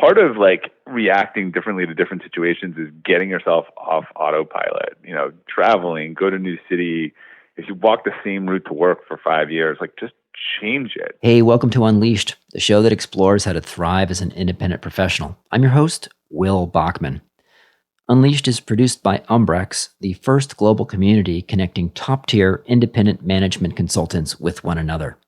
part of like reacting differently to different situations is getting yourself off autopilot, traveling, go to a new city. If you walk the same route to work for 5 years, like just change it. Hey, welcome to Unleashed, the show that explores how to thrive as an independent professional. I'm your host, Will Bachman. Unleashed is produced by Umbrex, the first global community connecting top-tier independent management consultants with one another.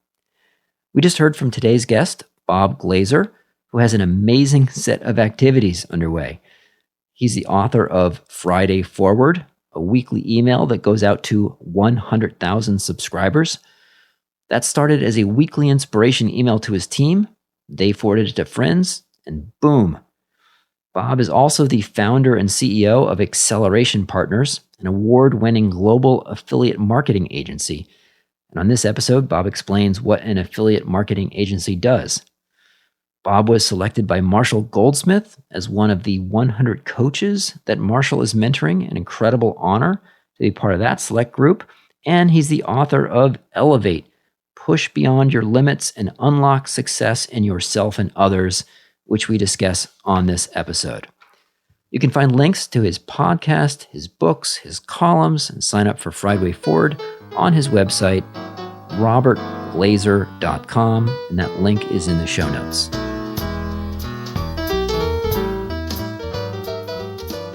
We just heard from today's guest, Bob Glazer, who has an amazing set of activities underway. He's the author of Friday Forward, a weekly email that goes out to 100,000 subscribers. That started as a weekly inspiration email to his team. They forwarded it to friends, and boom. Bob is also the founder and CEO of Acceleration Partners, an award-winning global affiliate marketing agency. And on this episode, Bob explains what an affiliate marketing agency does. Bob was selected by Marshall Goldsmith as one of the 100 coaches that Marshall is mentoring, an incredible honor to be part of that select group. And he's the author of Elevate, Push Beyond Your Limits and Unlock Success in Yourself and Others, which we discuss on this episode. You can find links to his podcast, his books, his columns, and sign up for Friday Forward on his website, robertglazer.com, and that link is in the show notes.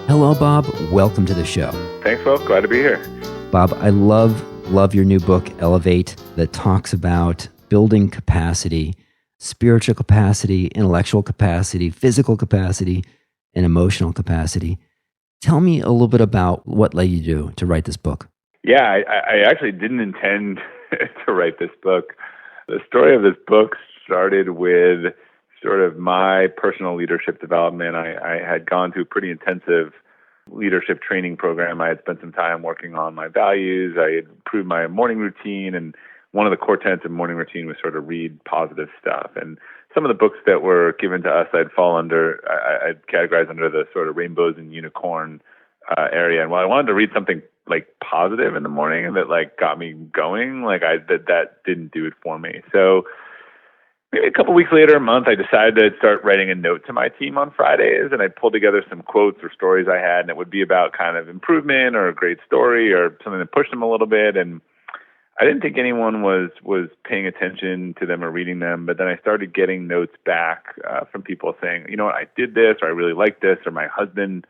Hello, Bob. Welcome to the show. Thanks, Will. Glad to be here. Bob, I love your new book, Elevate, that talks about building capacity, spiritual capacity, intellectual capacity, physical capacity, and emotional capacity. Tell me a little bit about what led you to write this book. Yeah, I actually didn't intend to write this book. The story of this book started with sort of my personal leadership development. I had gone through a pretty intensive leadership training program. I had spent some time working on my values. I had improved my morning routine, and one of the core tenets of morning routine was sort of read positive stuff. And some of the books that were given to us, I'd categorize under the sort of rainbows and unicorn area. And while I wanted to read something like positive in the morning and that like got me going, like that didn't do it for me. So maybe a couple weeks later, a month, I decided to start writing a note to my team on Fridays, and I pulled together some quotes or stories I had, and it would be about kind of improvement or a great story or something that pushed them a little bit. And I didn't think anyone was paying attention to them or reading them, but then I started getting notes back from people saying, you know what, I did this, or I really like this, or my husband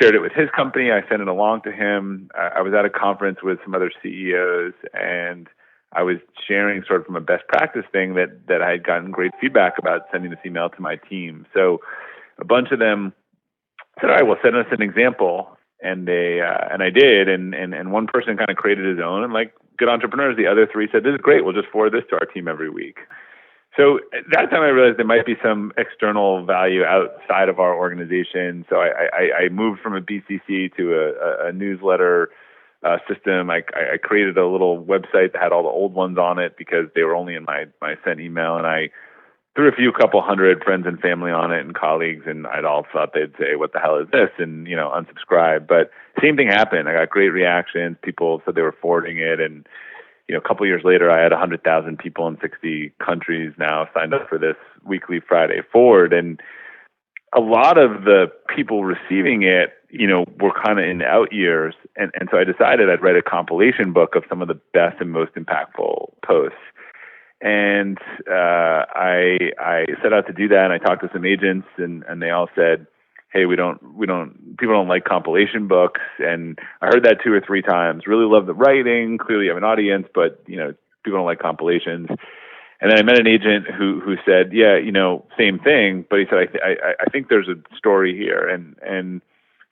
shared it with his company. I sent it along to him. I was at a conference with some other CEOs, and I was sharing sort of from a best practice thing that I had gotten great feedback about sending this email to my team. So a bunch of them said, all right, well, send us an example. And I did. And one person kind of created his own, and like good entrepreneurs, the other three said, this is great. We'll just forward this to our team every week. So at that time I realized there might be some external value outside of our organization. So I moved from a BCC to a newsletter system. I created a little website that had all the old ones on it because they were only in my sent email, and I threw a couple hundred friends and family on it and colleagues, and I'd all thought they'd say, what the hell is this? And, unsubscribe. But same thing happened. I got great reactions. People said they were forwarding it. And, a couple years later, I had 100,000 people in 60 countries now signed up for this weekly Friday Forward. And a lot of the people receiving it, were kind of in the out years. And so I decided I'd write a compilation book of some of the best and most impactful posts. And I set out to do that. And I talked to some agents, and they all said, hey, people don't like compilation books. And I heard that 2 or 3 times. Really love the writing. Clearly you have an audience, but, people don't like compilations. And then I met an agent who said, yeah, same thing. But he said, I think there's a story here. And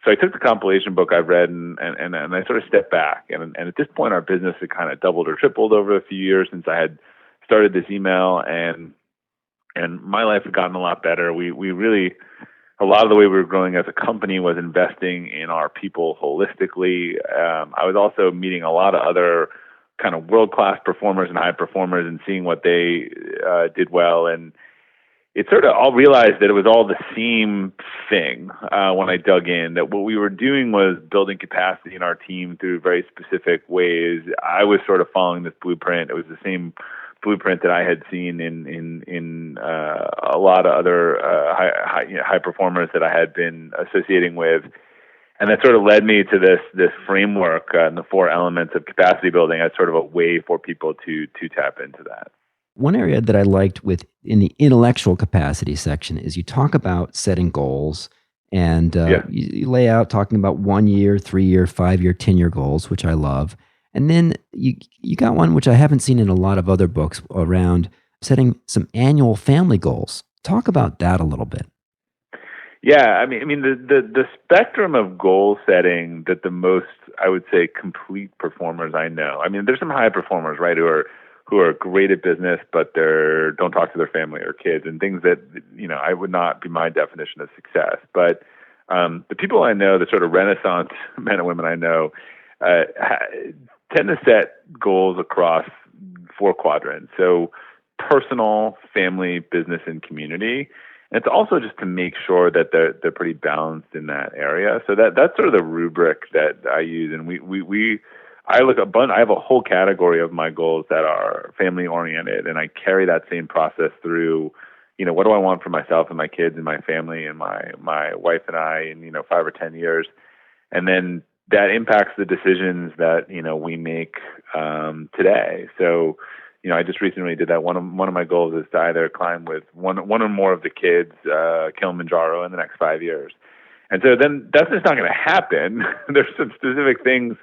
so I took the compilation book I've read and I sort of stepped back. And at this point, our business had kind of doubled or tripled over a few years since I had started this email, and my life had gotten a lot better. We really, a lot of the way we were growing as a company was investing in our people holistically. I was also meeting a lot of other kind of world-class performers and high performers and seeing what they did well. And it sort of all realized that it was all the same thing when I dug in, that what we were doing was building capacity in our team through very specific ways. I was sort of following this blueprint. It was the same blueprint that I had seen in a lot of other high performers that I had been associating with. And that sort of led me to this framework and the 4 elements of capacity building as sort of a way for people to tap into that. One area that I liked in the intellectual capacity section is you talk about setting goals, and you lay out talking about 1 year, 3 year, 5 year, 10-year goals, which I love. And then you got one which I haven't seen in a lot of other books around setting some annual family goals. Talk about that a little bit. Yeah, I mean the spectrum of goal setting that the most, I would say, complete performers I know. I mean, there's some high performers, right, who are great at business, but don't talk to their family or kids, and things that I would not be my definition of success. But the people I know, the sort of Renaissance men and women I know, tend to set goals across 4 quadrants. So personal, family, business, and community. And it's also just to make sure that they're pretty balanced in that area. So that's sort of the rubric that I use. And I have a whole category of my goals that are family oriented, and I carry that same process through, what do I want for myself and my kids and my family and my wife and I in, 5 or 10 years. And then that impacts the decisions that, we make today. So, I just recently did that. One of my goals is to either climb with one or more of the kids Kilimanjaro in the next 5 years. And so then that's just not going to happen. There's some specific things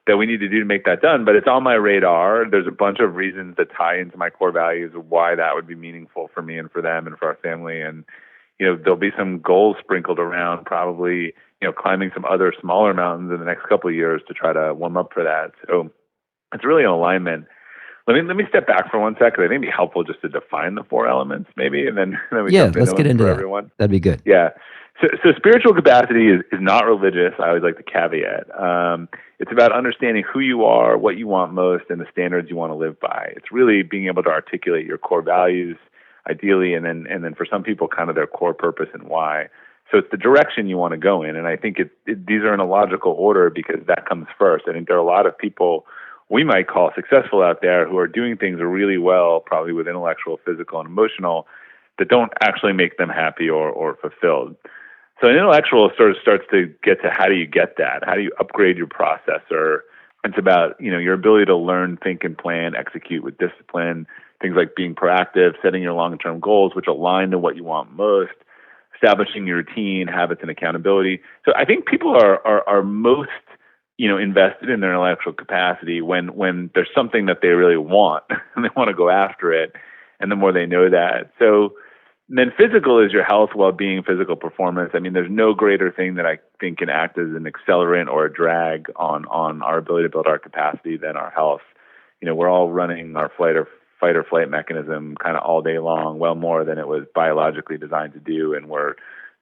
that we need to do to make that done, but it's on my radar. There's a bunch of reasons that tie into my core values of why that would be meaningful for me and for them and for our family. And, there'll be some goals sprinkled around, probably, climbing some other smaller mountains in the next couple of years to try to warm up for that. So it's really an alignment. Let me step back for one second. I think it'd be helpful just to define the 4 elements, maybe, and then we jump into let's get into that. Everyone. That'd be good. Yeah. So spiritual capacity is not religious. I always like to caveat. It's about understanding who you are, what you want most, and the standards you want to live by. It's really being able to articulate your core values, ideally, and then for some people, kind of their core purpose and why. So it's the direction you want to go in, and I think these are in a logical order because that comes first. I think there are a lot of people we might call successful out there who are doing things really well, probably with intellectual, physical, and emotional, that don't actually make them happy or fulfilled. So an intellectual sort of starts to get to how do you get that? How do you upgrade your processor? It's about, your ability to learn, think, and plan, execute with discipline, things like being proactive, setting your long-term goals, which align to what you want most, establishing your routine, habits, and accountability. So I think people are most invested in their intellectual capacity when there's something that they really want and they want to go after it. And the more they know that. So then physical is your health, well-being, physical performance. I mean, there's no greater thing that I think can act as an accelerant or a drag on our ability to build our capacity than our health. We're all running our fight or flight mechanism kind of all day long, well more than it was biologically designed to do. And we're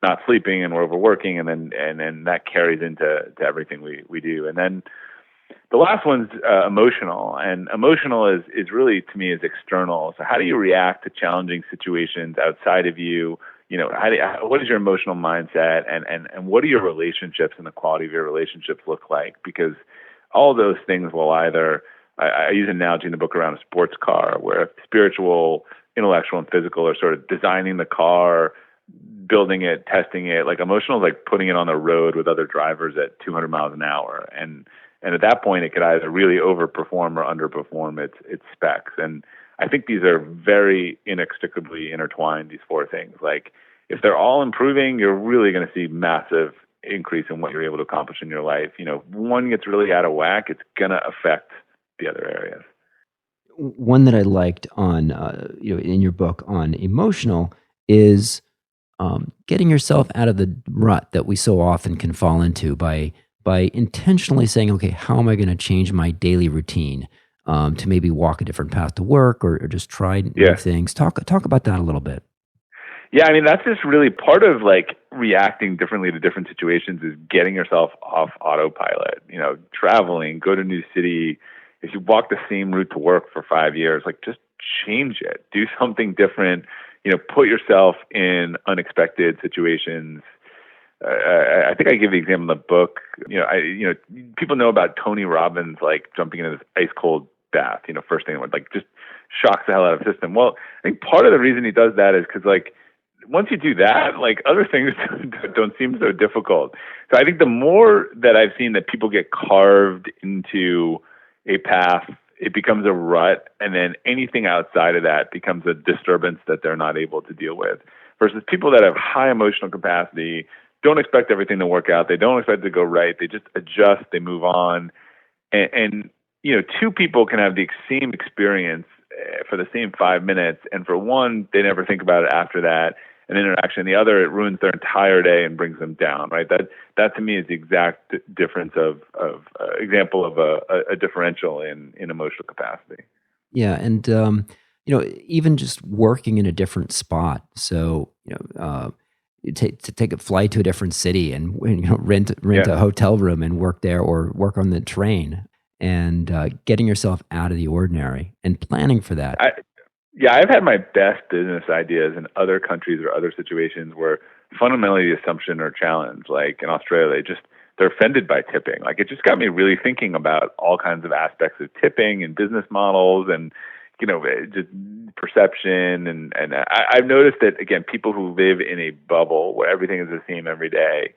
not sleeping and we're overworking, and then that carries into everything we do. And then the last one's emotional, and emotional is really, to me, is external. So how do you react to challenging situations outside of you? What is your emotional mindset, and what do your relationships and the quality of your relationships look like? Because all of those things will either, I use an analogy in the book around a sports car, where spiritual, intellectual, and physical are sort of designing the car, building it, testing it. Like emotional is like putting it on the road with other drivers at 200 miles an hour. And at that point, it could either really overperform or underperform its specs. And I think these are very inextricably intertwined, these 4 things. Like if they're all improving, you're really going to see massive increase in what you're able to accomplish in your life. One gets really out of whack, it's going to affect the other areas. One that I liked on, in your book on emotional is getting yourself out of the rut that we so often can fall into by intentionally saying, okay, how am I going to change my daily routine to maybe walk a different path to work or just try new things? Talk about that a little bit. Yeah, I mean, that's just really part of like reacting differently to different situations is getting yourself off autopilot, traveling, go to a new city. If you walk the same route to work for 5 years, like just change it, do something different, put yourself in unexpected situations. I think I give the example in the book. People know about Tony Robbins like jumping into this ice cold bath. First thing, like just shocks the hell out of the system. Well, I think part of the reason he does that is because like once you do that, like other things don't seem so difficult. So I think the more that I've seen that people get carved into a path, it becomes a rut, and then anything outside of that becomes a disturbance that they're not able to deal with. Versus people that have high emotional capacity, don't expect everything to work out. They don't expect it to go right. They just adjust. They move on. And you know, two people can have the same experience for the same 5 minutes, and for one, they never think about it after that. An interaction, the other, it ruins their entire day and brings them down. Right? That to me is the exact difference of example of a differential in emotional capacity. Yeah, and you know, even just working in a different spot. So you know, to take a flight to a different city and rent a hotel room and work there, or work on the train, and getting yourself out of the ordinary and planning for that. I've had my best business ideas in other countries or other situations where fundamentally the assumption or challenge, like in Australia, they're offended by tipping. Like it just got me really thinking about all kinds of aspects of tipping and business models and, you know, just perception. And I've noticed that, again, people who live in a bubble where everything is the same every day,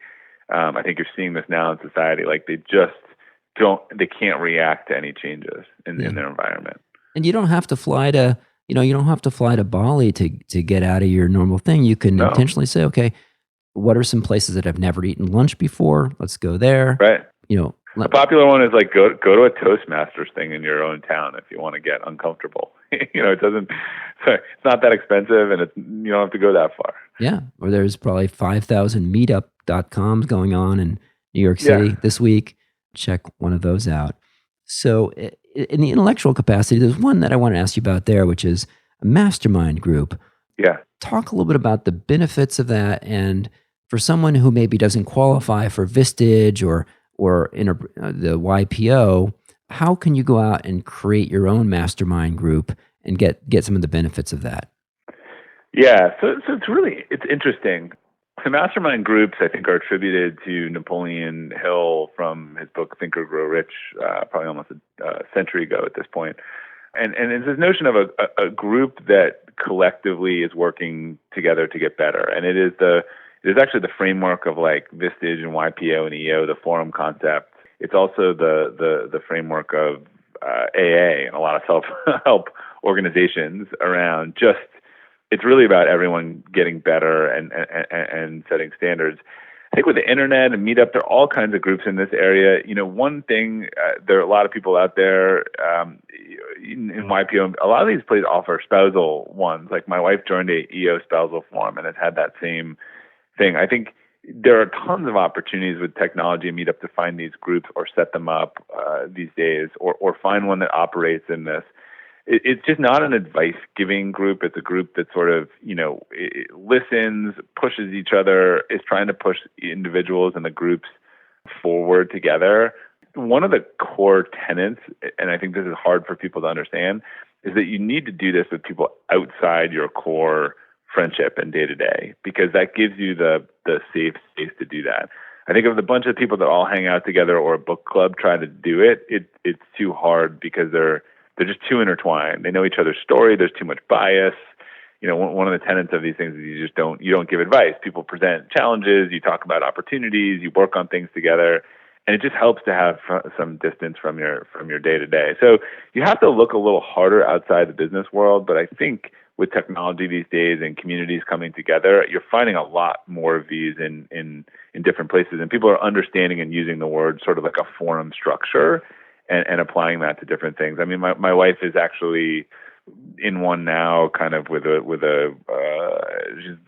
I think you're seeing this now in society, like they can't react to any changes in their environment. And you don't have to fly to, you don't have to fly to Bali to get out of your normal thing. You can intentionally say, okay, what are some places that I've never eaten lunch before? Let's go there. Right. A popular one is like go to a Toastmasters thing in your own town if you want to get uncomfortable. It's not that expensive, and you don't have to go that far. Yeah. Or there's probably 5,000 meetup.coms going on in New York City this week. Check one of those out. So in the intellectual capacity, there's one that I want to ask you about there, which is a mastermind group. Yeah. Talk a little bit about the benefits of that, and for someone who maybe doesn't qualify for Vistage or the YPO, how can you go out and create your own mastermind group and get some of the benefits of that? Yeah, so it's interesting. So mastermind groups, I think, are attributed to Napoleon Hill from his book Think or Grow Rich, probably almost a century ago at this point. And it's this notion of a group that collectively is working together to get better. And it is actually the framework of like Vistage and YPO and EO, the forum concept. It's also the framework of AA and a lot of self-help organizations around just, it's really about everyone getting better and setting standards. I think with the internet and Meetup, there are all kinds of groups in this area. One thing, there are a lot of people out there in YPO. A lot of these places offer spousal ones. Like my wife joined a EO spousal forum and has had that same thing. I think there are tons of opportunities with technology and Meetup to find these groups or set them up these days, or find one that operates in this. It's just not an advice-giving group. It's a group that sort of, it listens, pushes each other, is trying to push individuals and the groups forward together. One of the core tenets, and I think this is hard for people to understand, is that you need to do this with people outside your core friendship and day-to-day, because that gives you the safe space to do that. I think if a bunch of people that all hang out together or a book club try to do it, it's too hard because they're just too intertwined. They know each other's story. There's too much bias. One of the tenets of these things is you don't give advice. People present challenges. You talk about opportunities. You work on things together, and it just helps to have some distance from your day to day. So you have to look a little harder outside the business world. But I think with technology these days and communities coming together, you're finding a lot more of these in different places, and people are understanding and using the word sort of like a forum structure. And applying that to different things. I mean, my wife is actually in one now, kind of she's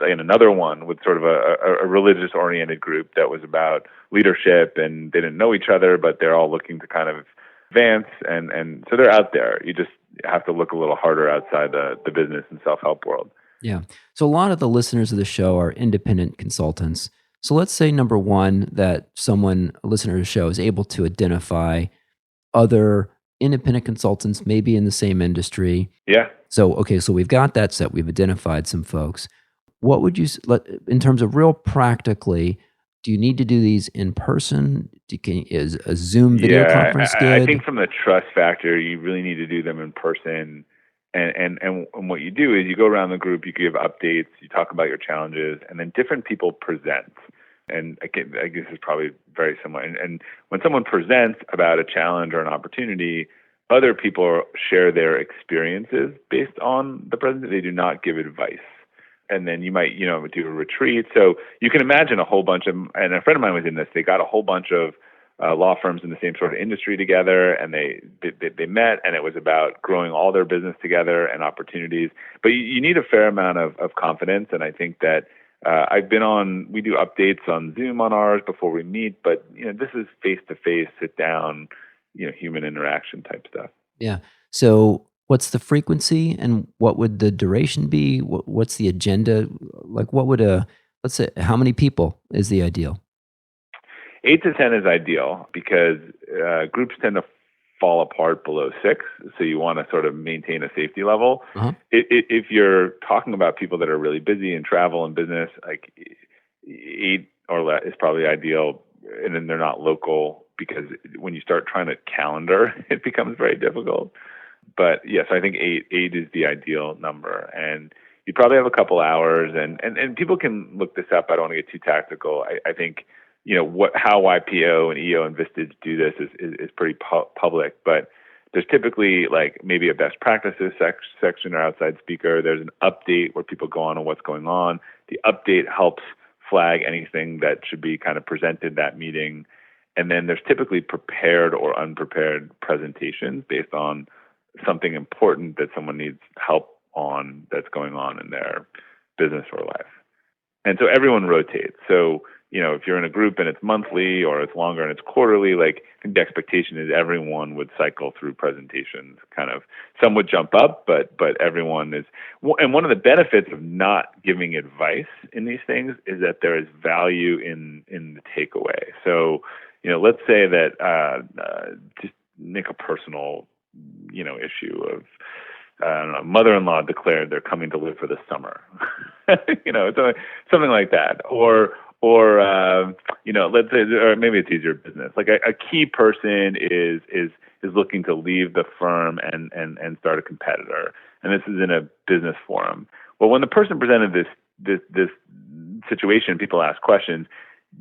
in another one with sort of a religious oriented group that was about leadership, and they didn't know each other, but they're all looking to kind of advance, and so they're out there. You just have to look a little harder outside the business and self-help world. Yeah. So a lot of the listeners of the show are independent consultants. So let's say, number one, that a listener to the show, is able to identify other independent consultants, maybe in the same industry. Yeah. So we've got that set. We've identified some folks. What would you, in terms of real practically, do you need to do these in person? Is a Zoom video conference good? I think from the trust factor, you really need to do them in person. And what you do is you go around the group, you give updates, you talk about your challenges, and then different people present. And again, I guess it's probably very similar. And when someone presents about a challenge or an opportunity, other people share their experiences based on the presentation. They do not give advice. And then you might, do a retreat. So you can imagine a whole bunch of, and a friend of mine was in this, they got a whole bunch of law firms in the same sort of industry together, and they met, and it was about growing all their business together and opportunities. But you need a fair amount of confidence, and I think that we do updates on Zoom on ours before we meet, but this is face-to-face, sit-down, human interaction type stuff. Yeah. So what's the frequency, and what would the duration be? What's the agenda? Like, what would let's say, how many people is the ideal? 8 to 10 is ideal because groups tend to fall apart below 6. So you want to sort of maintain a safety level. Uh-huh. If you're talking about people that are really busy in travel and business, like 8 or less is probably ideal. And then they're not local, because when you start trying to calendar, it becomes very difficult. But yes, I think 8 is the ideal number. And you probably have a couple hours, and people can look this up. I don't want to get too tactical. I think how YPO and EO and Vistage do this is pretty public, but there's typically like maybe a best practices section or outside speaker. There's an update where people go on what's going on. The update helps flag anything that should be kind of presented that meeting. And then there's typically prepared or unprepared presentations based on something important that someone needs help on that's going on in their business or life. And so everyone rotates. So if you're in a group and it's monthly or it's longer and it's quarterly, like I think the expectation is everyone would cycle through presentations. Kind of some would jump up, but everyone is. And one of the benefits of not giving advice in these things is that there is value in the takeaway. So let's say that just make a personal issue of I don't know, mother-in-law declared they're coming to live for the summer, something like that, or let's say, or maybe it's easier business. Like a key person is looking to leave the firm and start a competitor, and this is in a business forum. Well, when the person presented this situation, people ask questions.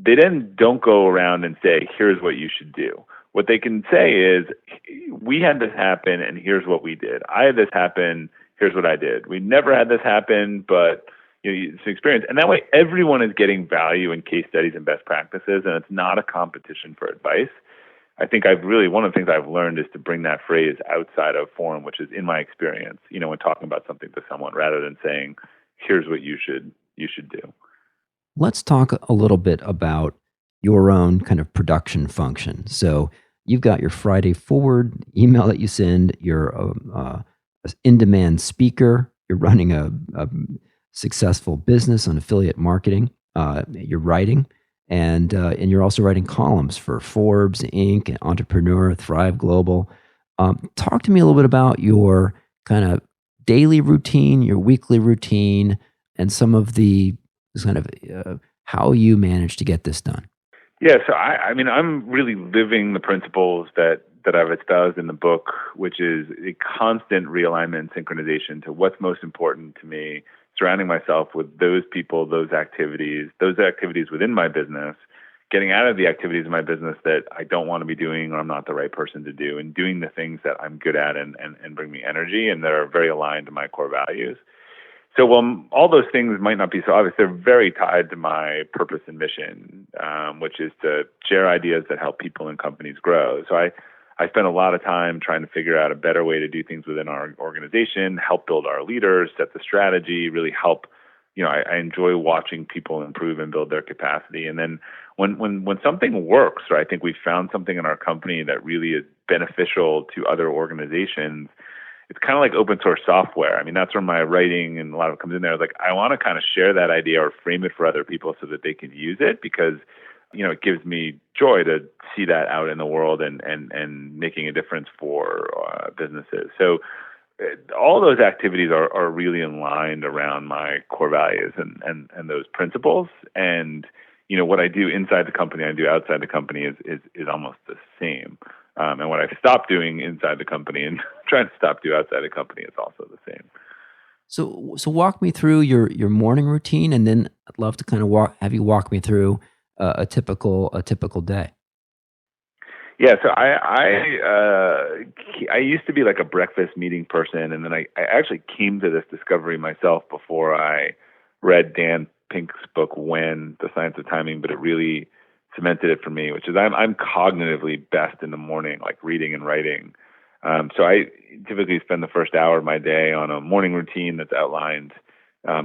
They then don't go around and say, "Here's what you should do." What they can say is, we had this happen, and here's what we did. I had this happen, here's what I did. We never had this happen, but it's an experience. And that way, everyone is getting value in case studies and best practices, and it's not a competition for advice. I think one of the things I've learned is to bring that phrase outside of forum, which is in my experience, when talking about something to someone, rather than saying, here's what you should do. Let's talk a little bit about your own kind of production function. So you've got your Friday forward email that you send. You're an in-demand speaker. You're running a successful business on affiliate marketing. You're writing, and you're also writing columns for Forbes, Inc., Entrepreneur, Thrive Global. Talk to me a little bit about your kind of daily routine, your weekly routine, and some of the kind of how you manage to get this done. Yeah, so I'm really living the principles that I've espoused in the book, which is a constant realignment, synchronization to what's most important to me, surrounding myself with those people, those activities within my business, getting out of the activities in my business that I don't want to be doing or I'm not the right person to do, and doing the things that I'm good at and bring me energy and that are very aligned to my core values. So while all those things might not be so obvious, they're very tied to my purpose and mission, which is to share ideas that help people and companies grow. So I spend a lot of time trying to figure out a better way to do things within our organization, help build our leaders, set the strategy, really help. I enjoy watching people improve and build their capacity. And then when something works, or I think we found something in our company that really is beneficial to other organizations, it's kind of like open source software. I mean, that's where my writing and a lot of it comes in there. Like, I want to kind of share that idea or frame it for other people so that they can use it, because, it gives me joy to see that out in the world and making a difference for businesses. So all those activities are really aligned around my core values and those principles. And, what I do inside the company, I do outside the company is almost the same. And what I've stopped doing inside the company and trying to stop do outside the company is also the same. So walk me through your morning routine, and then I'd love to kind of have you walk me through a typical day. Yeah, so I used to be like a breakfast meeting person, and then I actually came to this discovery myself before I read Dan Pink's book, When, The Science of Timing, but it really cemented it for me, which is I'm cognitively best in the morning, like reading and writing. So I typically spend the first hour of my day on a morning routine that's outlined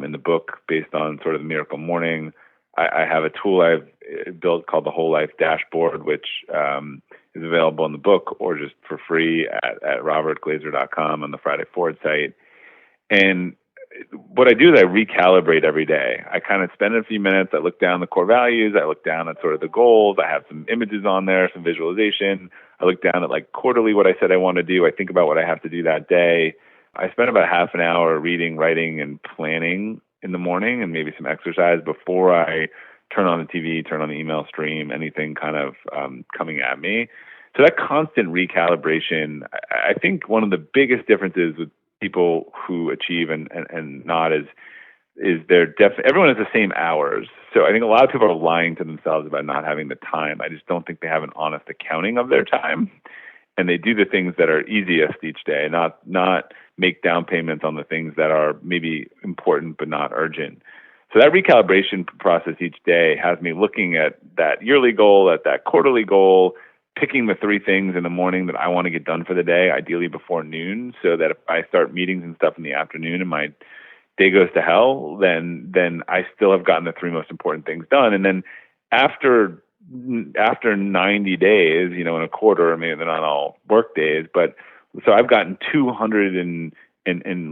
in the book based on sort of the Miracle Morning. I have a tool I've built called the Whole Life Dashboard, which is available in the book or just for free at robertglazer.com on the Friday Forward site. And what I do is I recalibrate every day. I kind of spend a few minutes. I look down the core values. I look down at sort of the goals. I have some images on there, some visualization. I look down at like quarterly what I said I want to do. I think about what I have to do that day. I spend about half an hour reading, writing, and planning in the morning, and maybe some exercise before I turn on the TV, turn on the email stream, anything kind of coming at me. So that constant recalibration, I think one of the biggest differences with people who achieve and not is everyone has the same hours. So I think a lot of people are lying to themselves about not having the time. I just don't think they have an honest accounting of their time. And they do the things that are easiest each day, not make down payments on the things that are maybe important but not urgent. So that recalibration process each day has me looking at that yearly goal, at that quarterly goal, picking the 3 things in the morning that I want to get done for the day, ideally before noon, so that if I start meetings and stuff in the afternoon and my day goes to hell, then I still have gotten the 3 most important things done. And then after 90 days, in a quarter, I mean, they're not all work days, but so I've gotten 200 and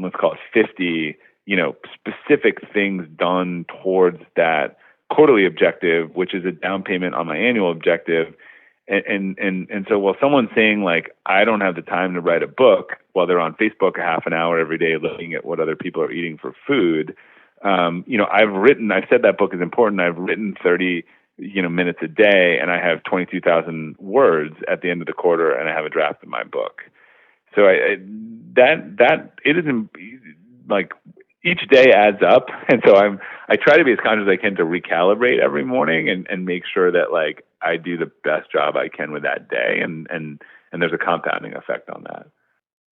let's call it 50, specific things done towards that quarterly objective, which is a down payment on my annual objective. And so while someone's saying like, I don't have the time to write a book while they're on Facebook a half an hour every day looking at what other people are eating for food, I've said that book is important. I've written 30 minutes a day, and I have 22,000 words at the end of the quarter, and I have a draft of my book. So that it isn't like each day adds up, and so I try to be as conscious as I can to recalibrate every morning and make sure that like I do the best job I can with that day, and there's a compounding effect on that.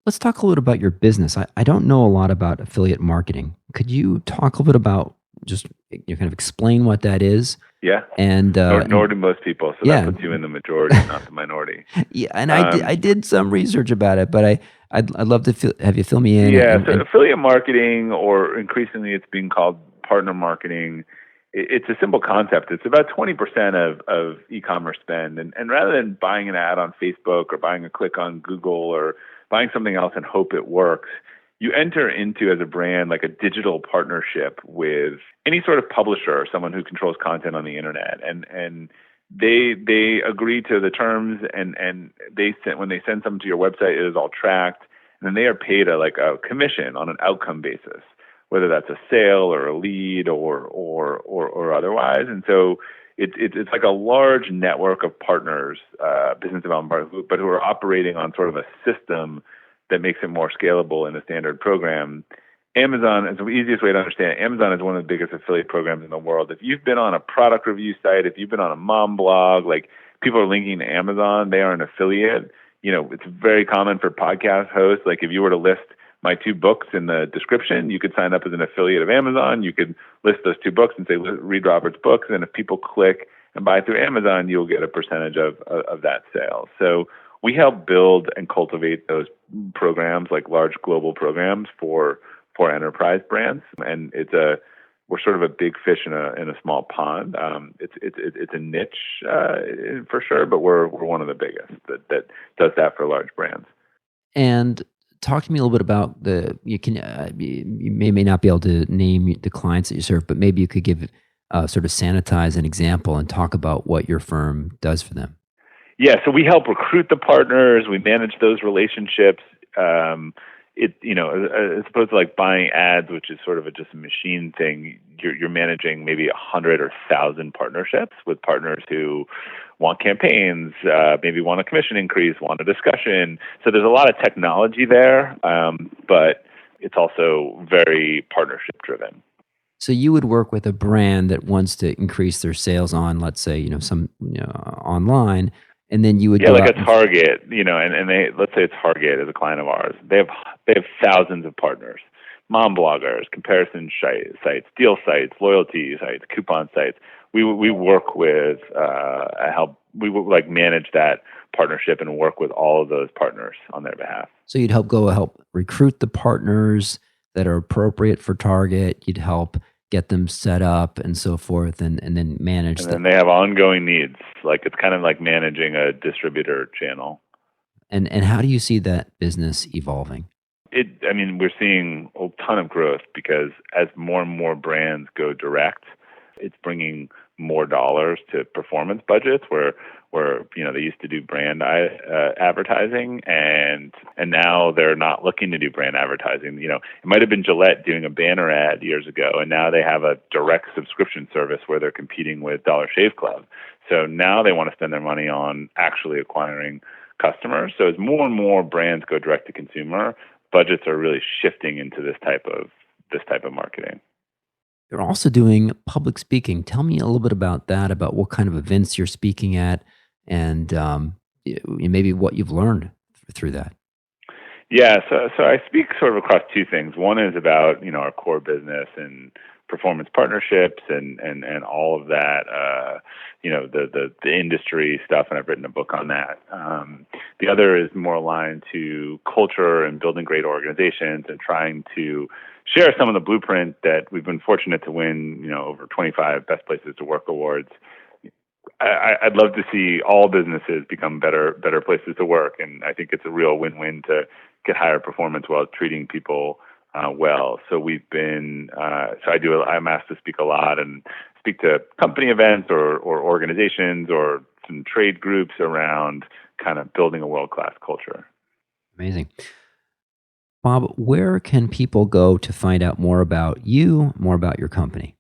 Let's talk a little about your business. I don't know a lot about affiliate marketing. Could you talk a little bit about just kind of explain what that is? Yeah. And nor do most people. So that puts you in the majority, not the minority. Yeah, and I did some research about it, but I'd love to have you fill me in. Yeah. So affiliate marketing, or increasingly it's being called partner marketing, it's a simple concept. It's about 20% of e-commerce spend. And rather than buying an ad on Facebook or buying a click on Google or buying something else and hope it works, you enter into, as a brand, like a digital partnership with any sort of publisher or someone who controls content on the internet. And they agree to the terms, and when they send something to your website, it is all tracked. And then they are paid a commission on an outcome basis, whether that's a sale or a lead or otherwise. And so it's like a large network of partners, business development partners, but who are operating on sort of a system that makes it more scalable in a standard program. Amazon is the easiest way to understand it. Amazon is one of the biggest affiliate programs in the world. If you've been on a product review site, if you've been on a mom blog, like people are linking to Amazon, they are an affiliate. It's very common for podcast hosts. Like if you were to list my 2 books in the description, you could sign up as an affiliate of Amazon. You could list those 2 books and say, read Robert's books. And if people click and buy through Amazon, you'll get a percentage of that sale. So we help build and cultivate those programs, like large global programs for enterprise brands. And we're sort of a big fish in a small pond. It's a niche for sure, but we're one of the biggest that does that for large brands. And talk to me a little bit about you may not be able to name the clients that you serve, but maybe you could give sort of sanitize an example and talk about what your firm does for them. Yeah, so we help recruit the partners. We manage those relationships. As opposed to like buying ads, which is sort of just a machine thing, you're managing maybe 100 or 1,000 partnerships with partners who want campaigns, maybe want a commission increase, want a discussion. So there's a lot of technology there, but it's also very partnership driven. So you would work with a brand that wants to increase their sales on, let's say, online, and then you would go like out a Target, and they, let's say it's Target as a client of ours. They have thousands of partners, mom bloggers, comparison sites, deal sites, loyalty sites, coupon sites. We work with we would manage that partnership and work with all of those partners on their behalf. So you'd help recruit the partners that are appropriate for Target. You'd help get them set up and so forth, and then manage them. And then they have ongoing needs. It's kind of like managing a distributor channel. And how do you see that business evolving? We're seeing a ton of growth because as more and more brands go direct, it's bringing more dollars to performance budgets where they used to do brand advertising and now they're not looking to do brand advertising. It might have been Gillette doing a banner ad years ago, and now they have a direct subscription service where they're competing with Dollar Shave Club. So now they want to spend their money on actually acquiring customers. So as more and more brands go direct to consumer, budgets are really shifting into this type of marketing. You're also doing public speaking. Tell me a little bit about that, about what kind of events you're speaking at, and maybe what you've learned through that. Yeah, so I speak sort of across two things. One is about our core business and performance partnerships and all of that, the industry stuff, and I've written a book on that. The other is more aligned to culture and building great organizations and trying to share some of the blueprint that we've been fortunate to win, over 25 Best Places to Work awards. I'd love to see all businesses become better places to work, and I think it's a real win-win to get higher performance while treating people well. So we've been, I'm asked to speak a lot and speak to company events or organizations or some trade groups around kind of building a world-class culture. Amazing. Bob, where can people go to find out more about you, more about your company?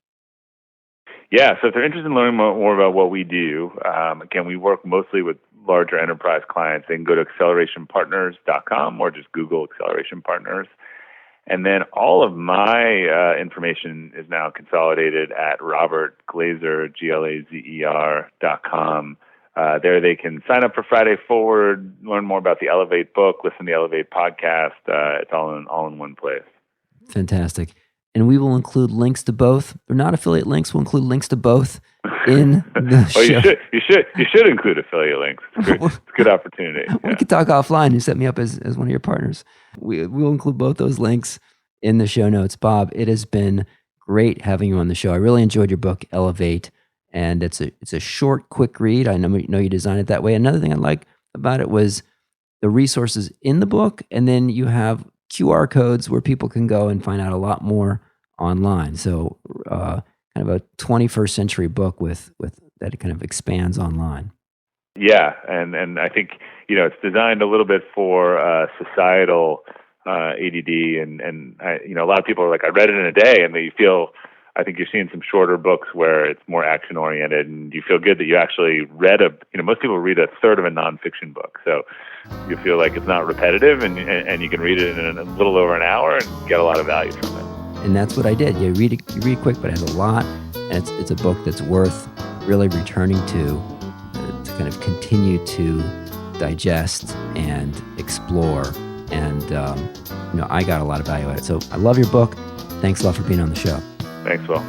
Yeah, so if they're interested in learning more about what we do, again, we work mostly with larger enterprise clients. They can go to accelerationpartners.com or just Google Acceleration Partners. And then all of my information is now consolidated at Robert Glazer, GLAZER.com. There they can sign up for Friday Forward, learn more about the Elevate book, listen to the Elevate podcast. It's all in one place. Fantastic. And we will include links to both. They're not affiliate links. We'll include links to both in the show. You should include affiliate links. It's a good opportunity. We could talk offline. You set me up as one of your partners. We'll include both those links in the show notes. Bob, it has been great having you on the show. I really enjoyed your book, Elevate, and it's a short, quick read. I know you designed it that way. Another thing I like about it was the resources in the book, and then you have QR codes where people can go and find out a lot more online. So kind of a 21st century book with that kind of expands online. Yeah, and I think it's designed a little bit for societal ADD, and a lot of people are like, I read it in a day, and I think you're seeing some shorter books where it's more action oriented, and you feel good that you actually read most people read a third of a nonfiction book, so you feel like it's not repetitive, and you can read it in a little over an hour and get a lot of value from it. And that's what I did. You read quick, but it has a lot, and it's a book that's worth really returning to kind of continue to digest and explore. And I got a lot of value out of it. So I love your book. Thanks a lot for being on the show. Thanks, Will.